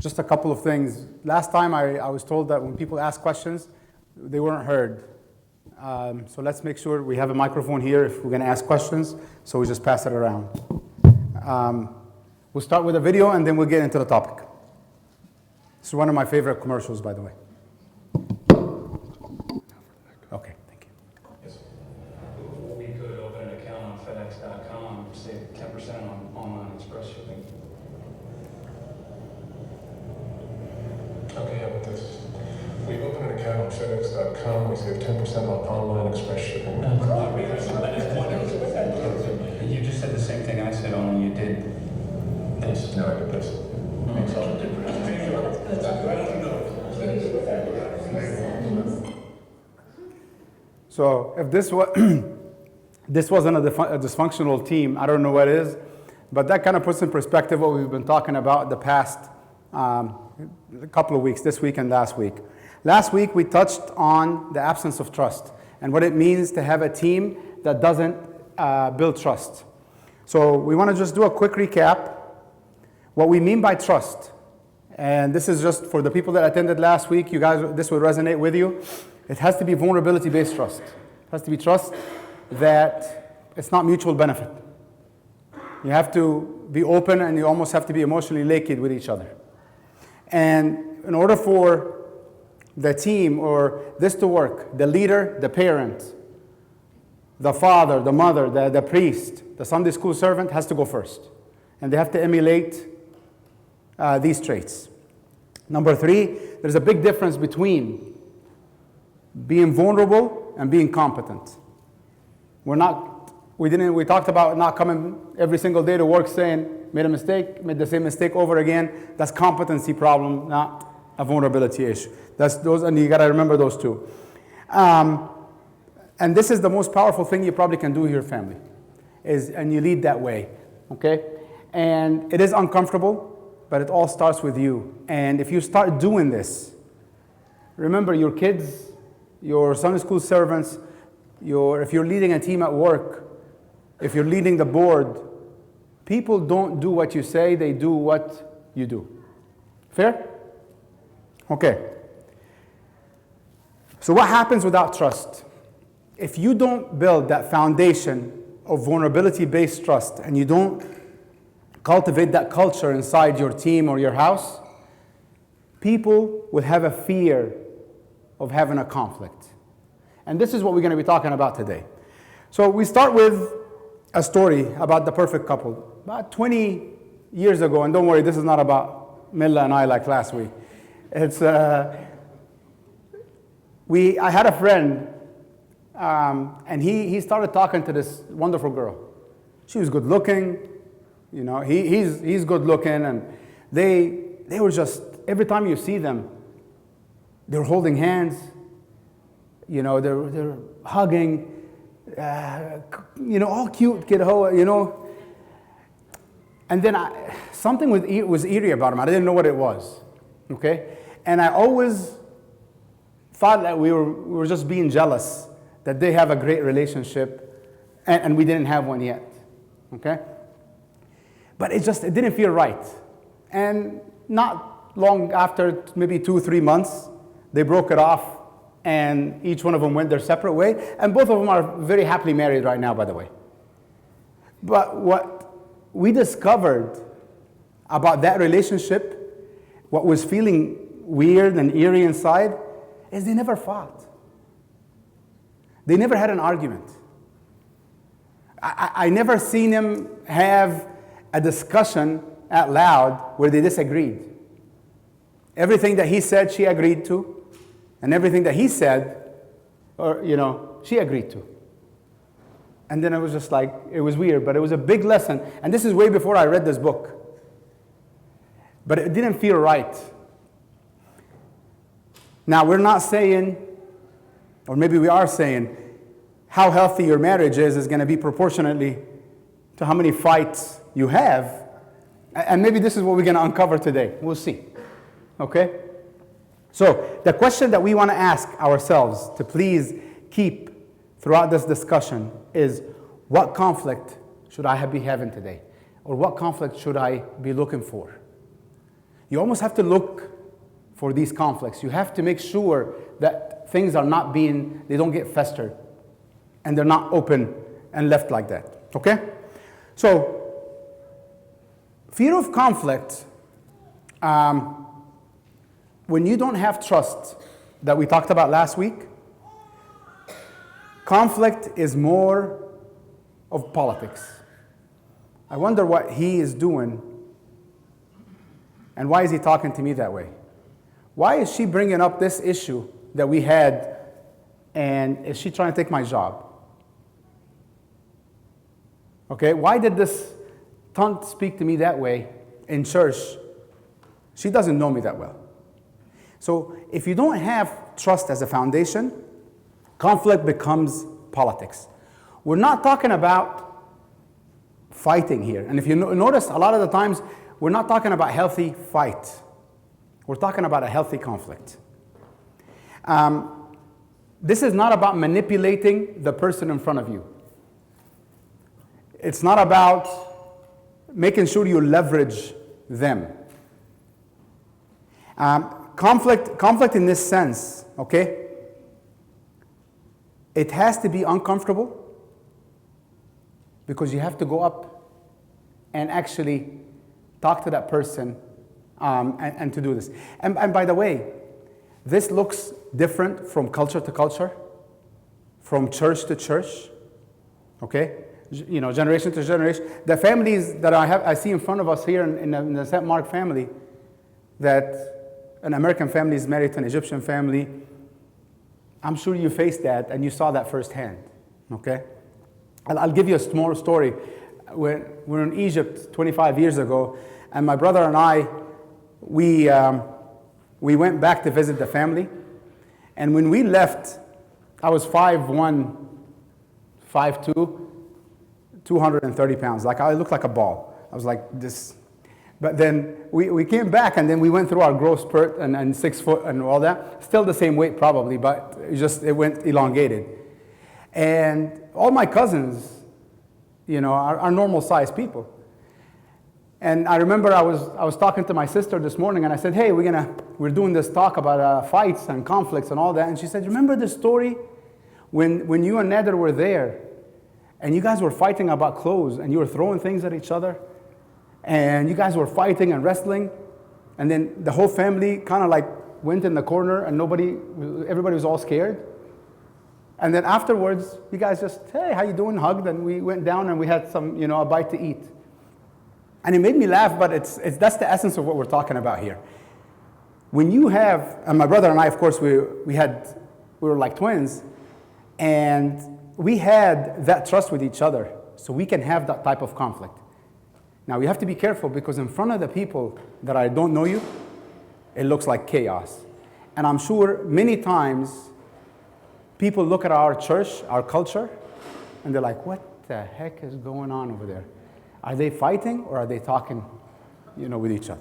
Just a couple of things. Last time I was told that when people ask questions, they weren't heard. So let's make sure we have a microphone here if we're going to ask questions, so we just pass it around. We'll start with a video and then we'll get into the topic. This is one of my favorite commercials, by the way. Okay, thank you. Yes. We could open an account on FedEx.com, save 10% on online express shipping. Okay, how about this? We open an account on FedEx.com, we save 10% on online express shipping. You just said the same thing I said, only you did this. No, I did this. Makes all the difference. So if this wasn't a dysfunctional team, I don't know what is, but that kind of puts in perspective what we've been talking about the past couple of weeks, this week and last week. Last week we touched on the absence of trust and what it means to have a team that doesn't build trust. So we want to just do a quick recap what we mean by trust. And this is just for the people that attended last week. You guys, this will resonate with you. It has to be vulnerability-based trust. It has to be trust that it's not mutual benefit. You have to be open and you almost have to be emotionally naked with each other. And in order for the team or this to work, the leader, the parent, the father, the mother, the priest, the Sunday school servant has to go first. And they have to emulate these traits. Number 3, there's a big difference between being vulnerable and being competent. We talked about not coming every single day to work saying, made a mistake, made the same mistake over again. That's competency problem, not a vulnerability issue. And you gotta remember those two. And this is the most powerful thing you probably can do with your family, and you lead that way, okay? And it is uncomfortable, but it all starts with you. And if you start doing this, remember your kids, your Sunday school servants, if you're leading a team at work, if you're leading the board, people don't do what you say, they do what you do. Fair? Okay. So what happens without trust? If you don't build that foundation of vulnerability-based trust and you don't cultivate that culture inside your team or your house, people will have a fear of having a conflict. And this is what we're going to be talking about today. So we start with a story about the perfect couple. About 20 years ago, and don't worry, this is not about Milla and I like last week. It's I had a friend, and he started talking to this wonderful girl. She was good looking, you know. He's good looking, and they were just, every time you see them, they're holding hands, you know, they're hugging, you know, all cute, kiddo, you know. And then something was eerie about them. I didn't know what it was, okay? And I always thought that we were just being jealous that they have a great relationship and we didn't have one yet, okay? But it didn't feel right. And not long after, maybe 2-3 months, they broke it off and each one of them went their separate way. And both of them are very happily married right now, by the way. But what we discovered about that relationship, what was feeling weird and eerie inside, is they never fought. They never had an argument. I never seen them have a discussion out loud where they disagreed. Everything that he said, she agreed to. And everything that he said, or, you know, she agreed to. And then it was just like, it was weird, but it was a big lesson. And this is way before I read this book. But it didn't feel right. Now, we're not saying, or maybe we are saying, how healthy your marriage is going to be proportionately to how many fights you have. And maybe this is what we're going to uncover today. We'll see. Okay? So, the question that we want to ask ourselves to please keep throughout this discussion is, what conflict should I be having today? Or what conflict should I be looking for? You almost have to look for these conflicts. You have to make sure that things are not they don't get festered and they're not open and left like that. Okay? So, fear of conflict, when you don't have trust that we talked about last week, conflict is more of politics. I wonder what he is doing and why is he talking to me that way? Why is she bringing up this issue that we had and is she trying to take my job? Okay, why did this taunt speak to me that way in church? She doesn't know me that well. So if you don't have trust as a foundation, conflict becomes politics. We're not talking about fighting here. And if you notice, a lot of the times, we're not talking about healthy fight. We're talking about a healthy conflict. This is not about manipulating the person in front of you. It's not about making sure you leverage them. Conflict in this sense, okay? It has to be uncomfortable because you have to go up and actually talk to that person and to do this. And by the way, this looks different from culture to culture, from church to church, okay? You know, generation to generation. The families that I see in front of us here in the St. Mark family, that an American family is married to an Egyptian family, I'm sure you faced that and you saw that firsthand, okay? I'll give you a small story. We're in Egypt 25 years ago, and my brother and I, we went back to visit the family, and when we left, I was 5'1", 5'2", 230 pounds. Like, I looked like a ball. I was like this. But then we came back, and then we went through our growth spurt and 6 foot and all that. Still the same weight probably, but it went elongated. And all my cousins, you know, are normal sized people. And I remember I was talking to my sister this morning, and I said, hey, we're doing this talk about fights and conflicts and all that. And she said, remember the story when you and Nader were there, and you guys were fighting about clothes, and you were throwing things at each other, and you guys were fighting and wrestling, and then the whole family kind of like went in the corner, and everybody was all scared. And then afterwards, you guys just, hey, how you doing? Hugged, and we went down and we had some, you know, a bite to eat. And it made me laugh, but that's the essence of what we're talking about here. When you have, and my brother and I, of course, we were like twins, and we had that trust with each other, so we can have that type of conflict. Now, you have to be careful, because in front of the people that I don't know you, it looks like chaos. And I'm sure many times people look at our church, our culture, and they're like, what the heck is going on over there? Are they fighting, or are they talking, you know, with each other?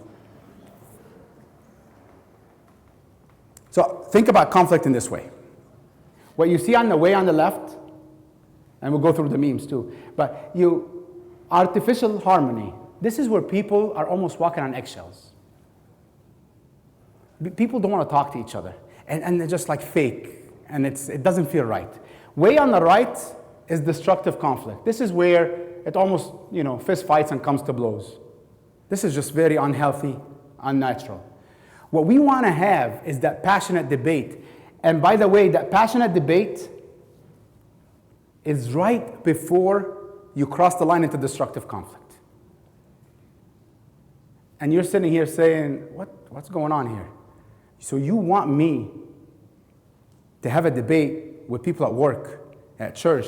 So think about conflict in this way. What you see on the way on the left, and we'll go through the memes too, but artificial harmony. This is where people are almost walking on eggshells. People don't want to talk to each other, and they're just like fake, and it doesn't feel right. Way on the right is destructive conflict. This is where it almost, you know, fist fights and comes to blows. This is just very unhealthy, unnatural. What we want to have is that passionate debate. And by the way, that passionate debate is right before you cross the line into destructive conflict. And you're sitting here saying, what's going on here? So you want me to have a debate with people at work, at church,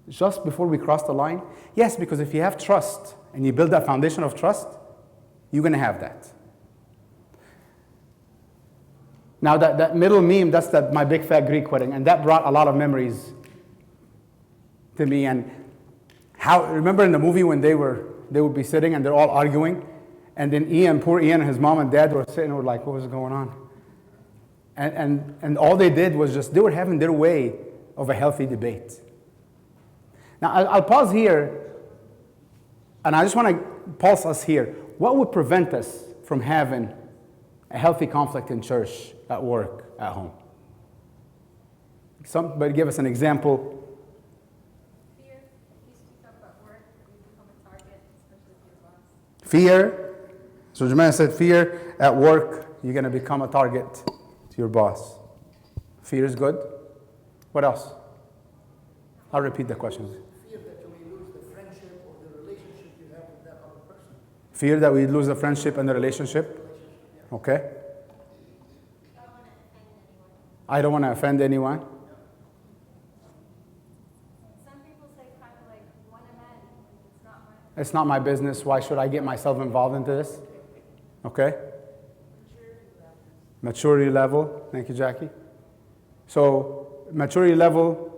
just before we cross the line? Yes, because if you have trust and you build that foundation of trust, you're going to have that. Now, that middle meme, that's my big fat Greek wedding, and that brought a lot of memories to me. And remember in the movie when they would be sitting and they're all arguing, and then poor Ian and his mom and dad were sitting and were like, what was going on? And all they did was they were having their way of a healthy debate. Now, I'll pause here, and I just want to pulse us here. What would prevent us from having a healthy conflict in church, at work, at home? Somebody give us an example. Fear. You speak up at work, you become a target, especially if you're boss. Fear. So Jermaine said fear at work, you're going to become a target to your boss. Fear is good. What else? I'll repeat the question. Fear that you may lose the friendship or the relationship you have with that other person. Fear that we lose the friendship and the relationship. Okay. I don't want to offend anyone. Some people say kind of like, one a man, it's not my It's not my business. Why should I get myself involved into this? Okay. Maturity level. Thank you, Jackie. So, maturity level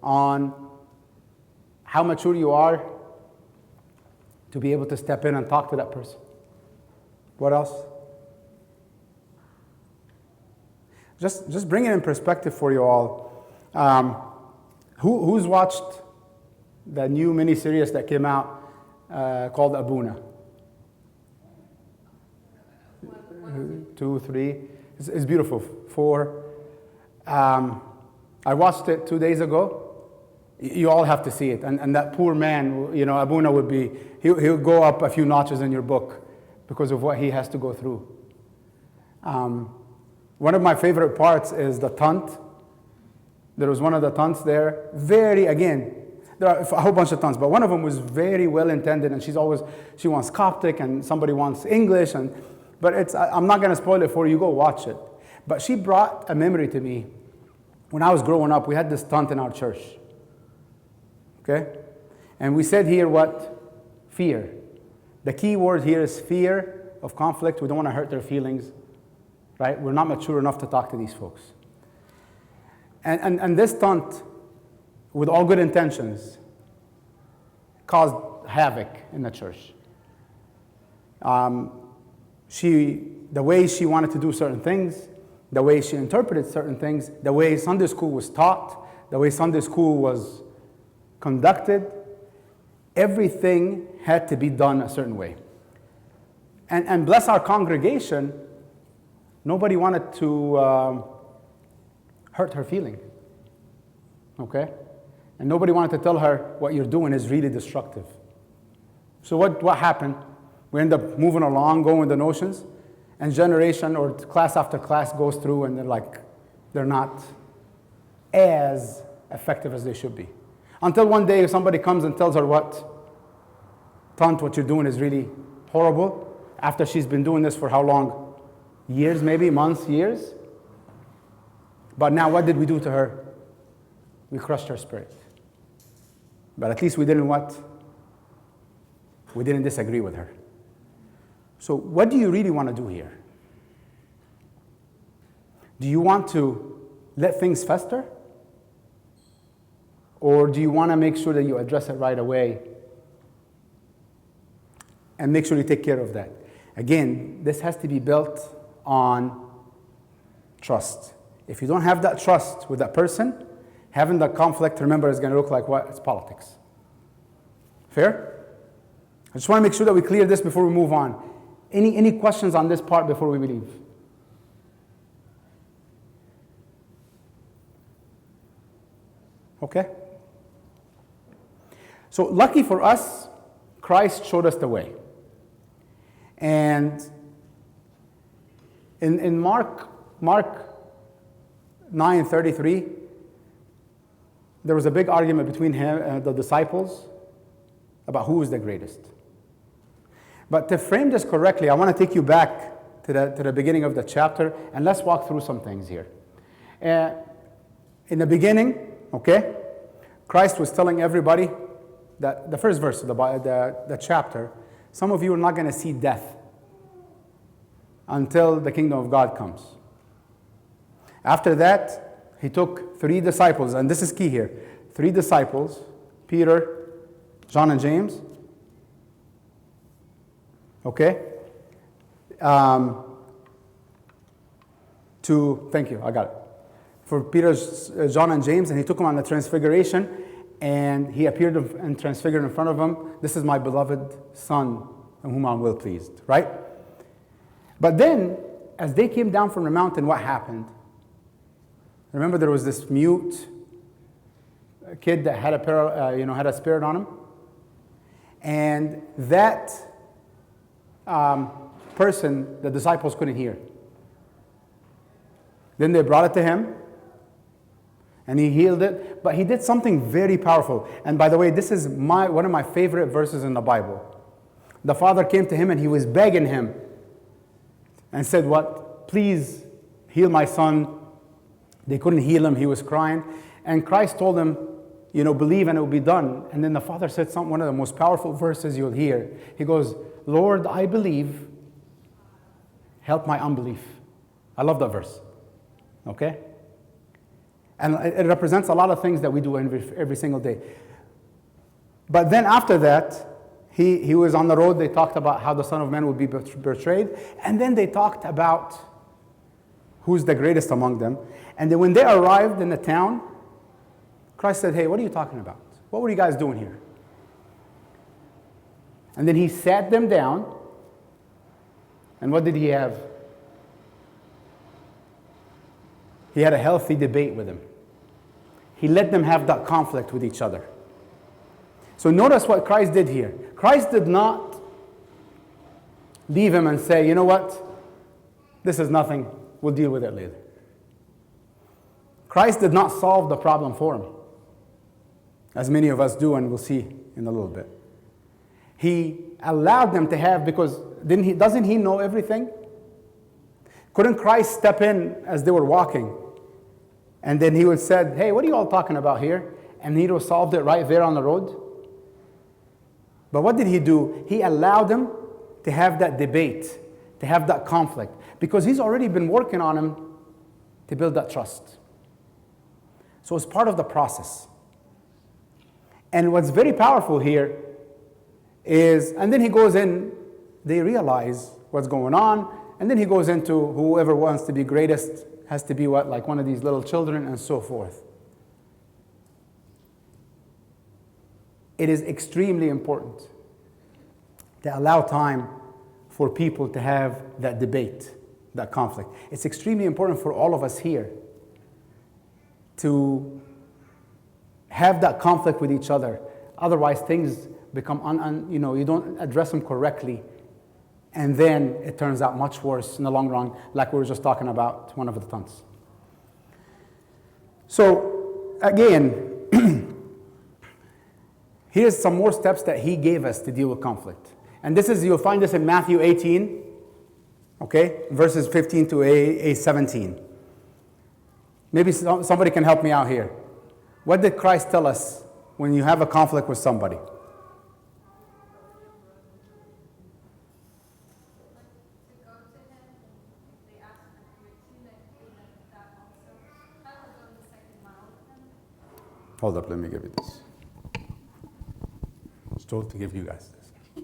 on how mature you are to be able to step in and talk to that person. What else? Just bring it in perspective for you all. Who's watched the new miniseries that came out called Abuna? 2, 3. It's beautiful. 4. I watched it 2 days ago. You all have to see it. And that poor man, you know, Abuna would be, he'll go up a few notches in your book because of what he has to go through. One of my favorite parts is the tunt. There was one of the tunts there. Again, there are a whole bunch of tunts, but one of them was very well intended, and she wants Coptic and somebody wants English, but I'm not going to spoil it for you. Go watch it. But she brought a memory to me. When I was growing up, we had this tunt in our church. Okay? And we said here what? Fear. The key word here is fear of conflict. We don't want to hurt their feelings. Right? We're not mature enough to talk to these folks. And this tunt, with all good intentions, caused havoc in the church. The way she wanted to do certain things, the way she interpreted certain things, the way Sunday school was taught, the way Sunday school was conducted, everything had to be done a certain way. And bless our congregation, nobody wanted to hurt her feeling, okay? And nobody wanted to tell her what you're doing is really destructive. So what happened? We end up moving along, going with the notions, and generation or class after class goes through, and they're not as effective as they should be. Until one day somebody comes and tells her what you're doing is really horrible, after she's been doing this for how long? Years, maybe, months, years. But now what did we do to her? We crushed her spirit. But at least we didn't what? We didn't disagree with her. So what do you really want to do here? Do you want to let things fester? Or do you want to make sure that you address it right away and make sure you take care of that? Again, this has to be built on trust. If you don't have that trust with that person, having that conflict, remember, is going to look like what? It's politics. Fair? I just want to make sure that we clear this before we move on. Any questions on this part before we leave? Okay? So lucky for us, Christ showed us the way. And in Mark 9:33, there was a big argument between him and the disciples about who is the greatest. But to frame this correctly, I want to take you back to the beginning of the chapter, and let's walk through some things here. In the beginning, okay, Christ was telling everybody that the first verse of the chapter, some of you are not going to see death until the kingdom of God comes. After that, he took 3 disciples, and this is key here. 3 disciples, Peter, John, and James. Okay? Thank you, I got it. For Peter, John, and James, and he took them on the transfiguration, and he appeared and transfigured in front of them. This is my beloved Son, in whom I'm well pleased, right? But then, as they came down from the mountain, what happened? Remember, there was this mute kid that had had a spirit on him, and that person, the disciples couldn't hear. Then they brought it to him, and he healed it. But he did something very powerful. And by the way, this is one of my favorite verses in the Bible. The father came to him and he was begging him and said, "What? Please heal my son." They couldn't heal him. He was crying. And Christ told him, believe and it will be done. And then the father said one of the most powerful verses you'll hear. He goes, "Lord, I believe. Help my unbelief." I love that verse. Okay? And it represents a lot of things that we do every single day. But then after that, he was on the road. They talked about how the Son of Man would be betrayed. And then they talked about who's the greatest among them. And then when they arrived in the town, Christ said, "Hey, what are you talking about? What were you guys doing here?" And then he sat them down. And what did he have? He had a healthy debate with them. He let them have that conflict with each other. So notice what Christ did here. Christ did not leave him and say, "You know what? This is nothing. We'll deal with it later." Christ did not solve the problem for him, as many of us do, and we'll see in a little bit. He allowed them to have, because doesn't he know everything? Couldn't Christ step in as they were walking? And then he would said, "Hey, what are you all talking about here?" And he would have solved it right there on the road. But what did he do? He allowed them to have that debate, to have that conflict, because he's already been working on them to build that trust. So it's part of the process. And what's very powerful here is, and then he goes in, they realize what's going on, and then he goes into whoever wants to be greatest has to be like one of these little children, and so forth. It is extremely important to allow time for people to have that debate, that conflict. It's extremely important for all of us here to have that conflict with each other. Otherwise, things become, you don't address them correctly, and then it turns out much worse in the long run, like we were just talking about one of the tons. So, again, here's some more steps that he gave us to deal with conflict. And you'll find this in Matthew 18, okay, verses 15 to 17. Maybe somebody can help me out here. What did Christ tell us when you have a conflict with somebody? To go to him, if they ask for your teammate, that also. I will go the second mile with him. Hold up, let me give you this. I was told to give you guys this.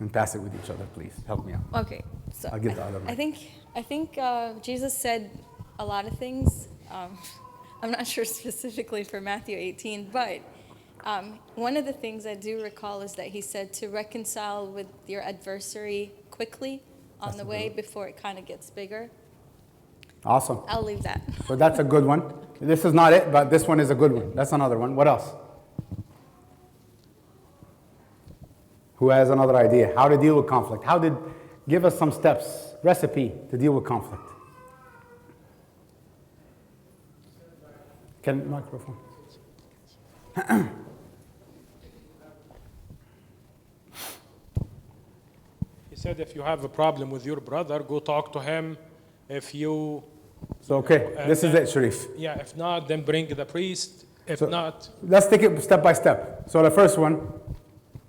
And pass it with each other, please. Help me out. Okay, so I'll give the other one. I think Jesus said a lot of things. I'm not sure specifically for Matthew 18, but one of the things I do recall is that he said to reconcile with your adversary quickly on the way before it kind of gets bigger. Awesome. I'll leave that. So that's a good one. This is not it, but this one is a good one. That's another one. What else? Who has another idea? How to deal with conflict? Give us some steps, recipe to deal with conflict. Microphone. He said if you have a problem with your brother, go talk to him. If you... So, okay, this is it, Sharif. Yeah, if not, then bring the priest. If not... Let's take it step by step. So the first one.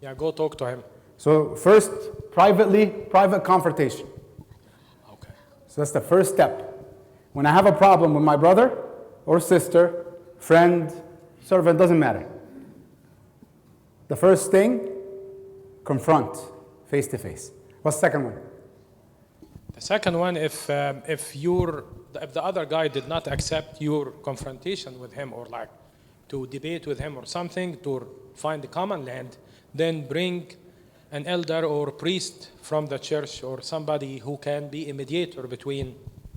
Yeah, go talk to him. So first, private confrontation. Okay. So that's the first step. When I have a problem with my brother or sister, friend, servant, doesn't matter. The first thing, confront, face to face. What's the second one? The second one, if the other guy did not accept your confrontation with him, or like to debate with him or something to find the common land, then bring an elder or priest from the church or somebody who can be a mediator between.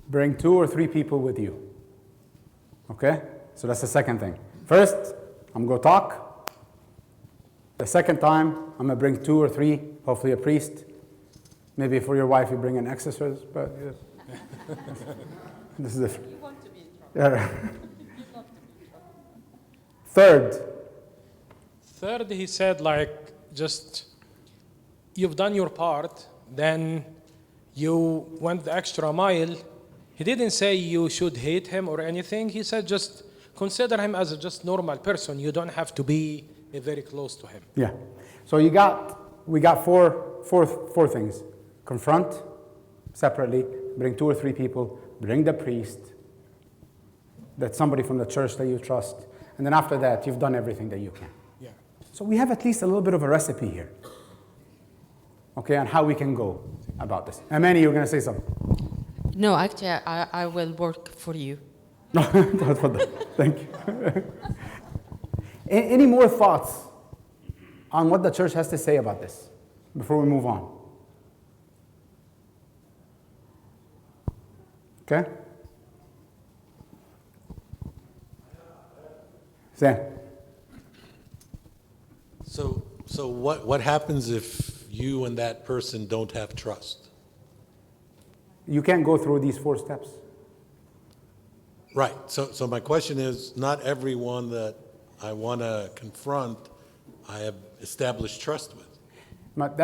Bring 2 or 3 people with you. Okay? So that's the second thing. First, I'm going to talk. The second time, I'm going to bring 2 or 3, hopefully a priest. Maybe for your wife, you bring an exorcist, but yes. This is different. You want to be in trouble. Yeah. You love to be in trouble. Third, he said, like, just you've done your part, then you went the extra mile. He didn't say you should hate him or anything. He said just consider him as a just normal person. You don't have to be very close to him. Yeah. So we got four things. Confront separately, bring 2 or 3 people, bring the priest, that's somebody from the church that you trust, and then after that, you've done everything that you can. Yeah. So we have at least a little bit of a recipe here, okay, on how we can go about this. Amani, you're going to say something. No, actually, I will work for you. No, thank you. Any more thoughts on what the church has to say about this before we move on? Okay? Sam? So what happens if you and that person don't have trust? You can't go through these 4 steps. Right. So my question is, not everyone that I want to confront, I have established trust with. But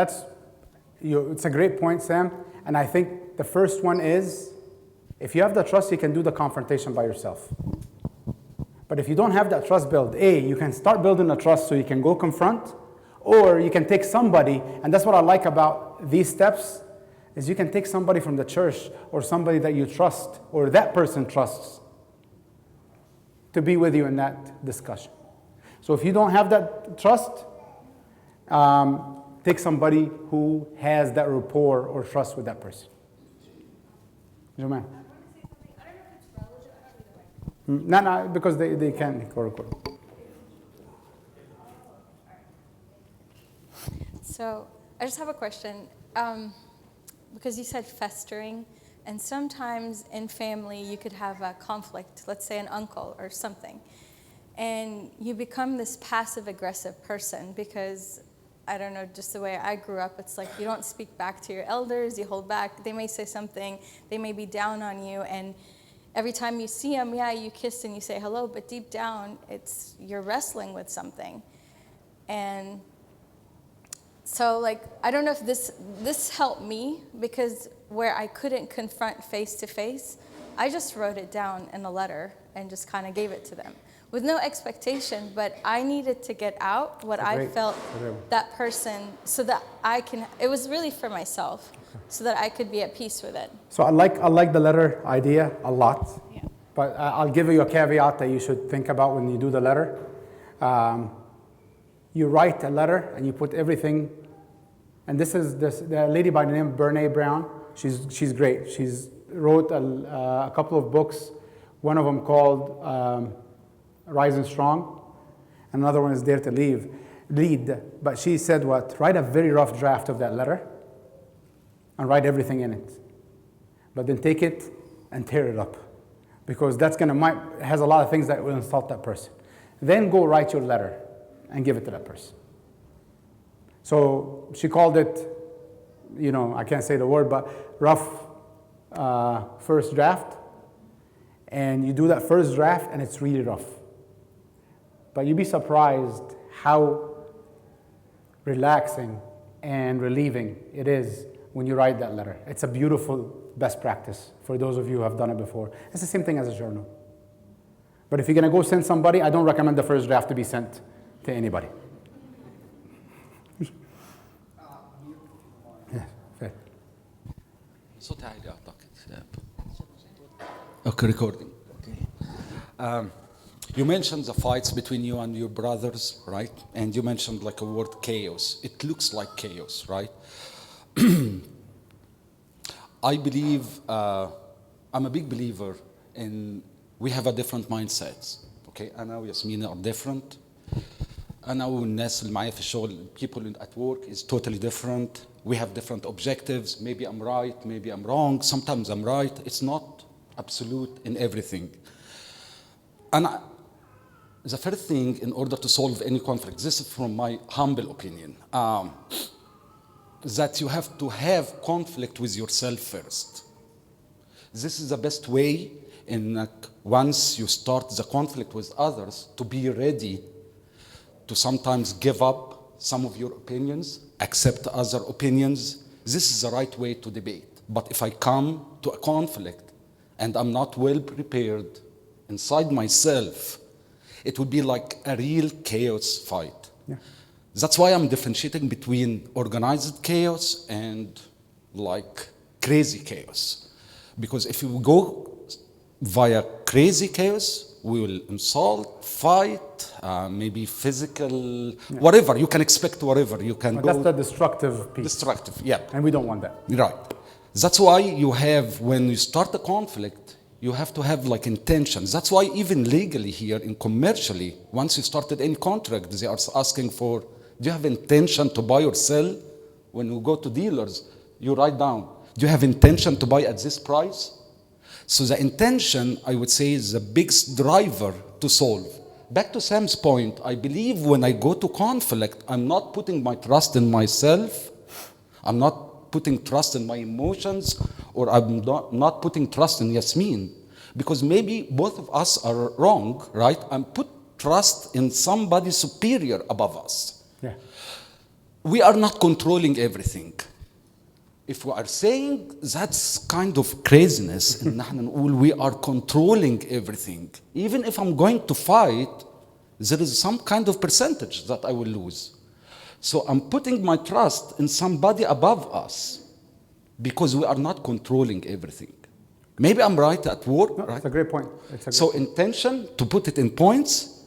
it's a great point, Sam. And I think the first one is, if you have the trust, you can do the confrontation by yourself. But if you don't have that trust built, you can start building the trust so you can go confront, or you can take somebody, and that's what I like about these steps, is you can take somebody from the church or somebody that you trust or that person trusts to be with you in that discussion. So if you don't have that trust, take somebody who has that rapport or trust with that person. Juman. No, because they can record. So I just have a question. Because you said festering, and sometimes in family you could have a conflict, let's say an uncle or something, and you become this passive-aggressive person because, I don't know, just the way I grew up, it's like you don't speak back to your elders, you hold back, they may say something, they may be down on you, and every time you see them, you kiss and you say hello, but deep down, you're wrestling with something. And so, I don't know if this helped me, because where I couldn't confront face to face, I just wrote it down in a letter and just kind of gave it to them with no expectation, but I needed to get out what I felt that person, so that it was really for myself, so that I could be at peace with it. So I like the letter idea a lot, Yeah. but I'll give you a caveat that you should think about when you do the letter. You write a letter and you put everything, and this is the lady by the name of Brene Brown. She's great. She's wrote a couple of books. One of them called Rise and Strong, and another one is Dare to Lead. But she said write a very rough draft of that letter and write everything in it. But then take it and tear it up, because that's has a lot of things that will insult that person. Then go write your letter and give it to that person. So she called it, I can't say the word, but rough first draft. And you do that first draft and it's really rough. But you'd be surprised how relaxing and relieving it is when you write that letter. It's a beautiful best practice for those of you who have done it before. It's the same thing as a journal. But if you're going to go send somebody, I don't recommend the first draft to be sent to anybody. fair. صوت عالي أعتقد. Okay, recording. Okay. You mentioned the fights between you and your brothers, right? And you mentioned a word chaos. It looks like chaos, right? I believe, I'm a big believer in we have a different mindsets, okay? Ana and Yasmin are different. أنا والناس اللي معايا في الشغل, people at work is totally different. We have different objectives. Maybe I'm right, maybe I'm wrong. Sometimes I'm right. It's not absolute in everything. And the first thing, in order to solve any conflict, this is from my humble opinion, that you have to have conflict with yourself first. This is the best way, once you start the conflict with others, to be ready to sometimes give up some of your opinions, accept other opinions. This is the right way to debate. But if I come to a conflict and I'm not well prepared inside myself, it would be like a real chaos fight. Yeah. That's why I'm differentiating between organized chaos and like crazy chaos. Because if you go via crazy chaos, we will insult, fight, maybe physical, whatever. You can expect whatever. You can But go. that's the destructive piece. Destructive, yeah. And we don't want that. Right. That's why you have, when you start a conflict, you have to have like intentions. That's why even legally here and commercially, once you started any contract, they are asking for, do you have intention to buy or sell? When you go to dealers, you write down, do you have intention to buy at this price? So the intention, I would say, is the biggest driver to solve. Back to Sam's point, I believe when I go to conflict, I'm not putting my trust in myself. I'm not putting trust in my emotions, or I'm not putting trust in Yasmin. Because maybe both of us are wrong, right? I'm put trust in somebody superior above us. Yeah. We are not controlling everything. If we are saying that's kind of craziness, إن احنا نقول we are controlling everything, even if I'm going to fight, there is some kind of percentage that I will lose. So I'm putting my trust in somebody above us because we are not controlling everything. Maybe I'm right at work, No, right? That's a great point. So intention, to put it in points,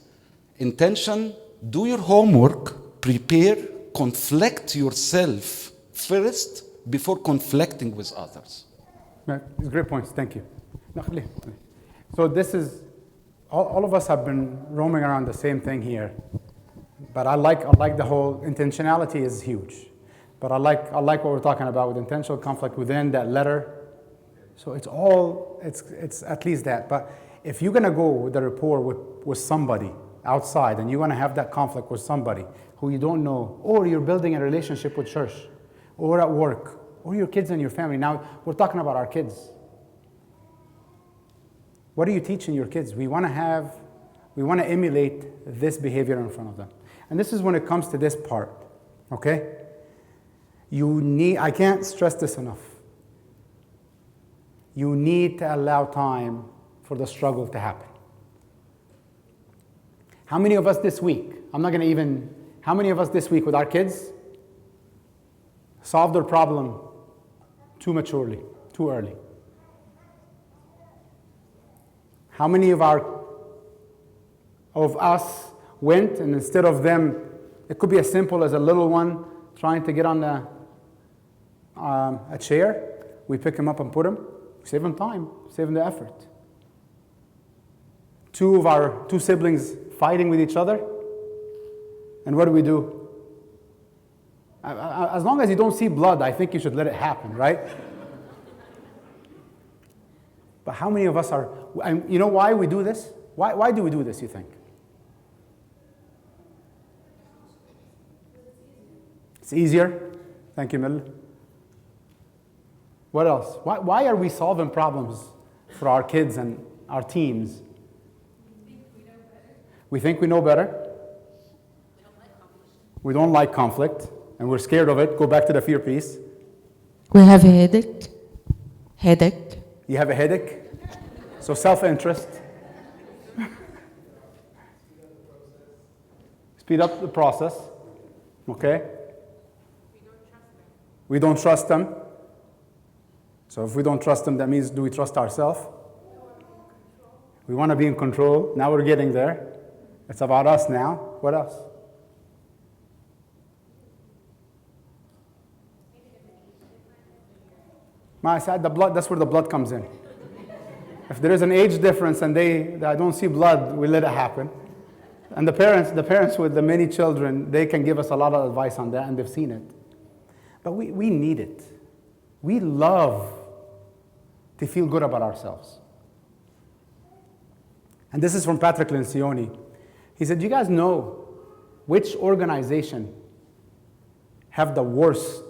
intention, do your homework, prepare, conflict yourself first before conflicting with others. It's great points. Thank you. No, خليه. So this is, all of us have been roaming around the same thing here. But I like the whole intentionality is huge. But I like what we're talking about with intentional conflict within that letter. So it's at least that. But if you're gonna go with a rapport with somebody outside and you wanna have that conflict with somebody who you don't know, or you're building a relationship with church, or at work, or your kids and your family. Now we're talking about our kids. What are you teaching your kids? We wanna emulate this behavior in front of them. And this is when it comes to this part, okay? I can't stress this enough. You need to allow time for the struggle to happen. How many of us this week, how many of us this week with our kids solved their problem too maturely, too early? How many of us went, and instead of them, it could be as simple as a little one trying to get on a chair, we pick him up and put him, save him time, save him the effort. Two siblings fighting with each other, and what do? As long as you don't see blood, I think you should let it happen, right? But how many of us are, and you know why we do this? Why do we do this, you think? It's easier. Thank you, Mil. What else? Why are we solving problems for our kids and our teams? We think we know better. We don't like conflict, and we're scared of it. Go back to the fear piece. We have a headache. Headache. You have a headache? So self-interest. Speed up the process. Okay? We don't trust them. So if we don't trust them, that means do we trust ourselves? We want to be in control. Now we're getting there. It's about us now. What else? I said the blood, that's where the blood comes in. If there is an age difference and I don't see blood, we let it happen. And the parents with the many children, they can give us a lot of advice on that, and they've seen it. But we need it. We love to feel good about ourselves. And this is from Patrick Lencioni. He said, you guys know which organization have the worst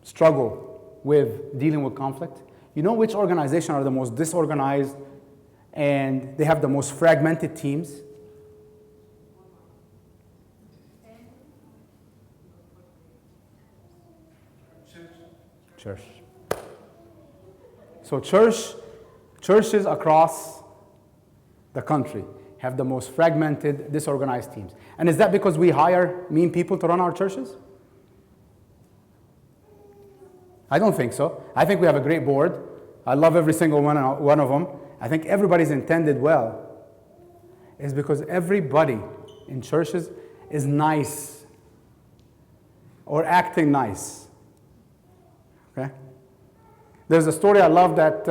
struggle with dealing with conflict? You know which organization are the most disorganized and they have the most fragmented teams? Church. So churches across the country have the most fragmented, disorganized teams. And is that because we hire mean people to run our churches? I don't think so. I think we have a great board. I love every single one of them. I think everybody's intended well. It's because everybody in churches is nice or acting nice. Okay? There's a story I love that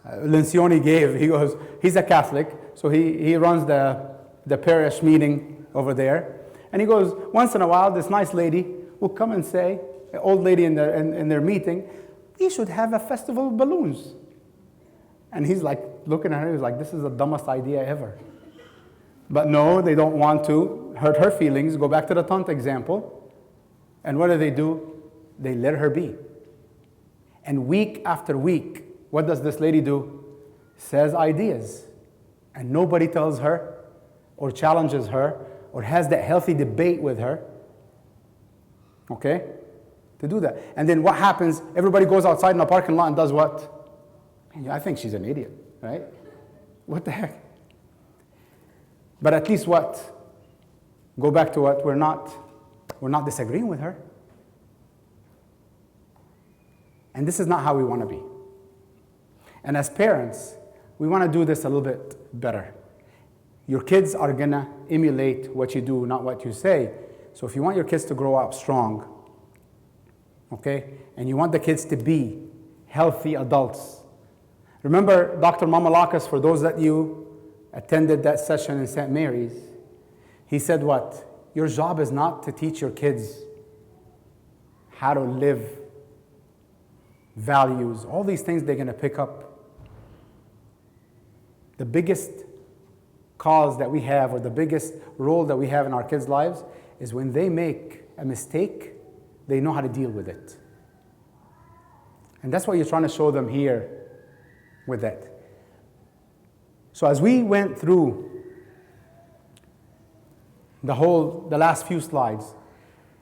Lencioni gave. He goes, he's a Catholic, so he runs the parish meeting over there. And he goes, once in a while, this nice lady will come and say, an old lady in their meeting, you should have a festival of balloons. And he's like, looking at her, he's like, this is the dumbest idea ever. But no, they don't want to hurt her feelings. Go back to the taunt example. And what do? They let her be. And week after week, what does this lady do? Says ideas. And nobody tells her or challenges her or has that healthy debate with her. Okay? To do that. And then what happens? Everybody goes outside in the parking lot and does what? I think she's an idiot, right? What the heck? But at least what? Go back to what? We're not disagreeing with her. And this is not how we want to be. And as parents, we want to do this a little bit better. Your kids are going to emulate what you do, not what you say. So if you want your kids to grow up strong, okay, and you want the kids to be healthy adults. Remember Dr. Mamalakas, for those that you attended that session in St. Mary's, he said what? Your job is not to teach your kids how to live, values, all these things they're going to pick up. The biggest cause that we have, or the biggest role that we have in our kids' lives, is when they make a mistake, they know how to deal with it. And that's what you're trying to show them here with that. So as we went through the last few slides,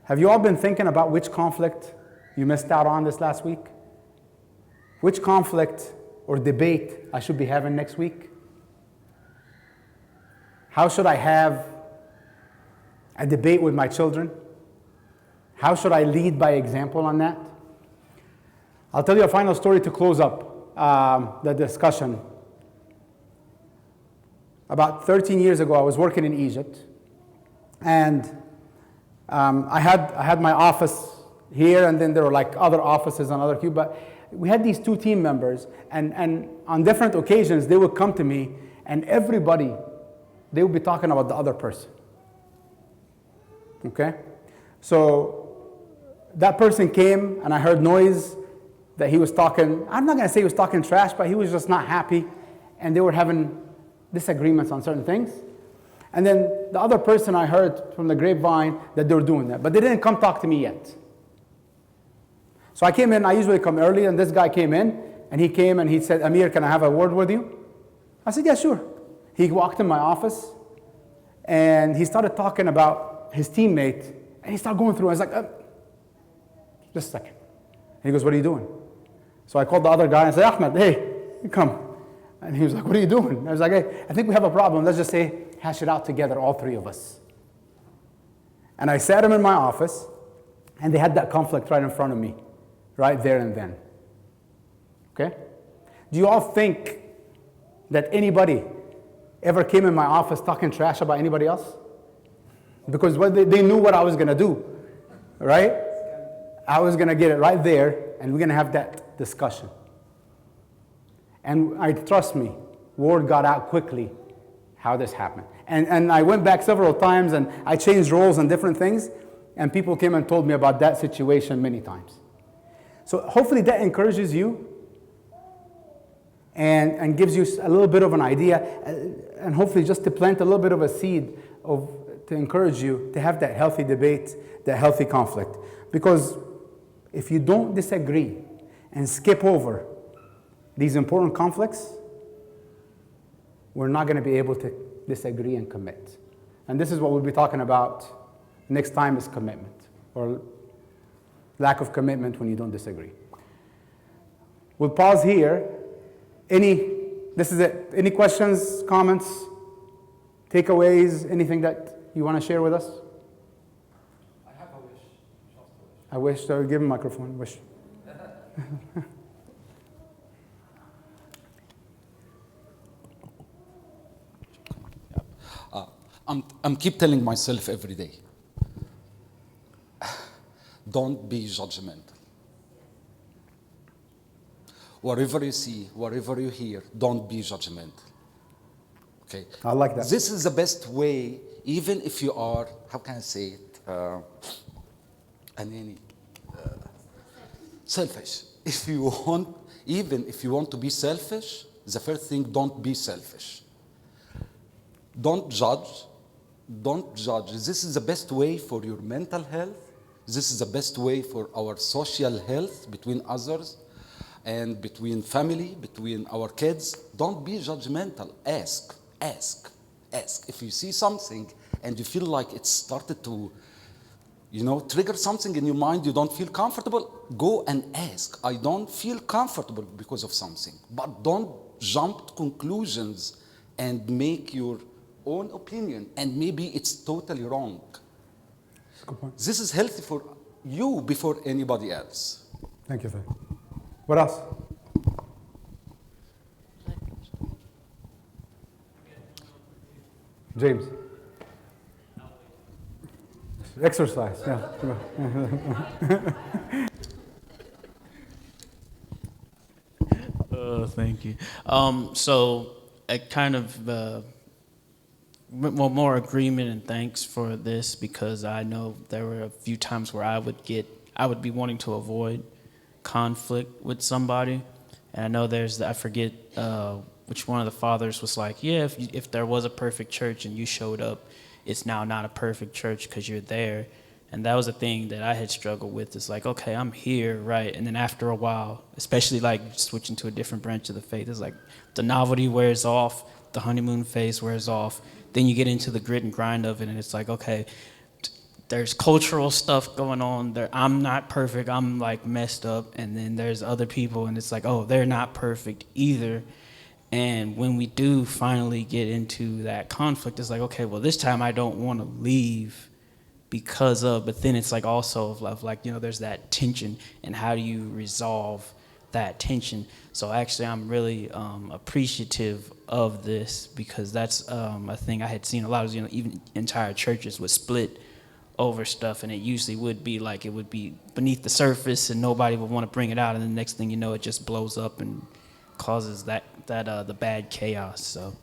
have you all been thinking about which conflict you missed out on this last week? Which conflict or debate I should be having next week? How should I have a debate with my children? How should I lead by example on that? I'll tell you a final story to close up the discussion. About 13 years ago, I was working in Egypt, and I had my office here, and then there were like other offices on other cubes, but we had these two team members, and on different occasions, they would come to me, and everybody, they would be talking about the other person. Okay? So that person came, and I heard noise that he was talking, I'm not going to say he was talking trash, but he was just not happy, and they were having disagreements on certain things. And then the other person, I heard from the grapevine that they were doing that, but they didn't come talk to me yet. So I came in, I usually come early, and this guy came in, and he came and he said, Amir, can I have a word with you? I said, yeah, sure. He walked in my office, and he started talking about his teammate, and he started going through, I was like, just a second. And he goes, what are you doing? So I called the other guy and I said, Ahmed, hey, come. And he was like, what are you doing? I was like, hey, I think we have a problem. Let's just say, hash it out together, all three of us. And I sat him in my office, and they had that conflict right in front of me, right there and then. Okay? Do you all think that anybody ever came in my office talking trash about anybody else? Because they knew what I was going to do, right? I was going to get it right there, and we're going to have that discussion. And trust me, word got out quickly how this happened. And I went back several times and I changed roles and different things, and people came and told me about that situation many times. So hopefully that encourages you and gives you a little bit of an idea, and hopefully just to plant a little bit of a seed to encourage you to have that healthy debate, that healthy conflict. Because if you don't disagree and skip over these important conflicts, we're not going to be able to disagree and commit. And this is what we'll be talking about next time, is commitment, or lack of commitment when you don't disagree. We'll pause here. This is it. Any questions, comments, takeaways, anything that you want to share with us? I have a wish. I wish. So give him a microphone. Wish. I'm keep telling myself every day, don't be judgmental. Whatever you see, whatever you hear, don't be judgmental. Okay? I like that. This is the best way, even if you are, how can I say it? Selfish. Even if you want to be selfish, the first thing, don't be selfish. Don't judge. Don't judge. This is the best way for your mental health. This is the best way for our social health between others and between family, between our kids. Don't be judgmental. Ask. If you see something and you feel like it's started to, trigger something in your mind, you don't feel comfortable, go and ask. I don't feel comfortable because of something. But don't jump to conclusions and make your own opinion, and maybe it's totally wrong. Good point. This is healthy for you before anybody else. Thank you, sir. What else? James. Exercise, yeah. Thank you. So I kind of more agreement and thanks for this, because I know there were a few times where I would be wanting to avoid conflict with somebody, and I know I forget which one of the fathers was like, yeah, if there was a perfect church and you showed up, it's now not a perfect church because you're there. And that was a thing that I had struggled with. It's like, okay, I'm here, right? And then after a while, especially like switching to a different branch of the faith, it's like the novelty wears off, the honeymoon phase wears off. Then you get into the grit and grind of it, and it's like, okay, there's cultural stuff going on there. I'm not perfect. I'm like messed up. And then there's other people, and it's like, oh, they're not perfect either. And when we do finally get into that conflict, it's like, okay, well, this time I don't want to leave because of, but then it's like also of like, there's that tension, and how do you resolve that tension? So actually I'm really appreciative of this, because that's a thing I had seen a lot of, even entire churches would split over stuff, and it usually would be like, it would be beneath the surface and nobody would want to bring it out, and the next thing you know, it just blows up and causes the bad chaos. So